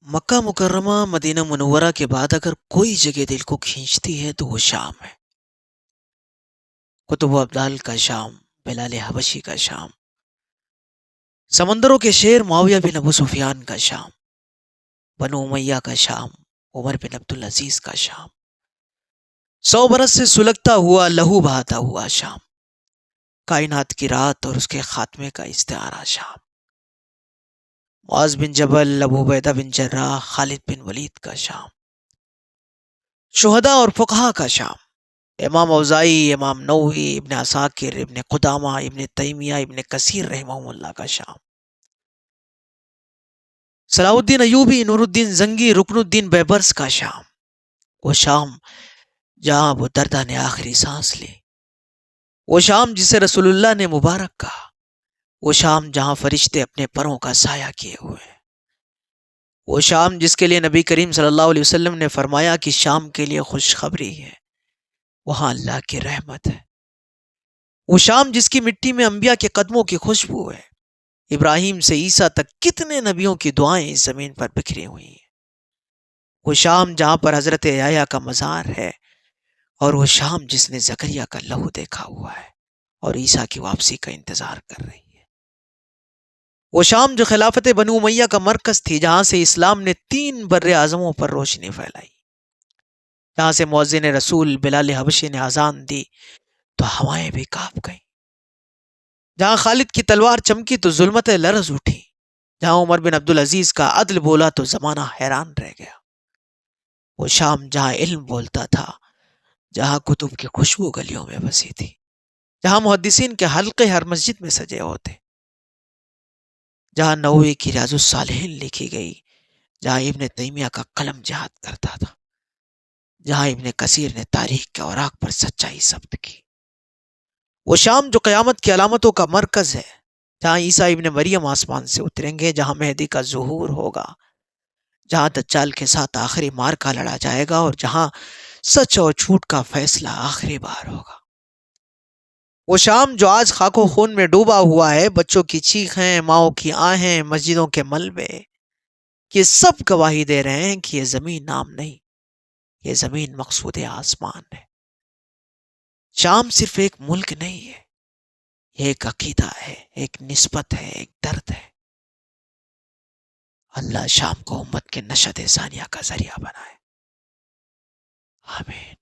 مکہ مکرمہ مدینہ منورہ کے بعد اگر کوئی جگہ دل کو کھینچتی ہے تو وہ شام ہے۔ قطب و ابدال کا شام، بلال حبشی کا شام، سمندروں کے شیر معاویہ بن ابو سفیان کا شام، بنو امیہ کا شام، عمر بن عبدالعزیز کا شام، 100 برس سے سلگتا ہوا لہو بہاتا ہوا شام، کائنات کی رات اور اس کے خاتمے کا استعارہ شام، معاذ بن جبل، ابو عبیدہ بن جراح، خالد بن ولید کا شام، شہداء اور فقہا کا شام، امام اوزائی، امام نووی، ابن عساکر، ابن قدامہ، ابن تیمیہ، ابن کثیر رحمہ اللہ کا شام، صلاح الدین ایوبی، نور الدین زنگی، رکن الدین بیبرس کا شام، وہ شام جہاں ابو دردہ نے آخری سانس لی، وہ شام جسے رسول اللہ نے مبارک کہا، وہ شام جہاں فرشتے اپنے پروں کا سایہ کیے ہوئے ہیں، وہ شام جس کے لیے نبی کریم صلی اللہ علیہ وسلم نے فرمایا کہ شام کے لیے خوشخبری ہے، وہاں اللہ کی رحمت ہے، وہ شام جس کی مٹی میں انبیاء کے قدموں کی خوشبو ہے، ابراہیم سے عیسیٰ تک کتنے نبیوں کی دعائیں اس زمین پر بکھری ہوئی ہیں، وہ شام جہاں پر حضرت یحییٰ کا مزار ہے، اور وہ شام جس نے زکریا کا لہو دیکھا ہوا ہے اور عیسیٰ کی واپسی کا انتظار کر رہی ہے، وہ شام جو خلافت بنو امیہ کا مرکز تھی، جہاں سے اسلام نے 3 بر اعظموں پر روشنی پھیلائی، جہاں سے مؤذن رسول بلال حبشی نے اذان دی تو ہوائیں بھی کانپ گئیں، جہاں خالد کی تلوار چمکی تو ظلمتیں لرز اٹھی، جہاں عمر بن عبدالعزیز کا عدل بولا تو زمانہ حیران رہ گیا، وہ شام جہاں علم بولتا تھا، جہاں کتب کی خوشبو گلیوں میں بسی تھی، جہاں محدثین کے حلقے ہر مسجد میں سجے ہوتے، جہاں نووی کی ریاض الصالحین لکھی گئی، جہاں ابن تیمیہ کا قلم جہاد کرتا تھا، جہاں ابن کثیر نے تاریخ کے اوراق پر سچائی ثبت کی، وہ شام جو قیامت کی علامتوں کا مرکز ہے، جہاں عیسیٰ ابن مریم آسمان سے اتریں گے، جہاں مہدی کا ظہور ہوگا، جہاں دجال کے ساتھ آخری معرکہ لڑا جائے گا، اور جہاں سچ اور جھوٹ کا فیصلہ آخری بار ہوگا، وہ شام جو آج خاک و خون میں ڈوبا ہوا ہے، بچوں کی چیخیں، ماؤں کی آہیں، مسجدوں کے ملبے، یہ سب گواہی دے رہے ہیں کہ یہ زمین نام نہیں، یہ زمین مقصود آسمان ہے۔ شام صرف ایک ملک نہیں ہے، یہ ایک عقیدہ ہے، ایک نسبت ہے، ایک درد ہے۔ اللہ شام کو امت کے نشد ثانیہ کا ذریعہ بنائے، آمین۔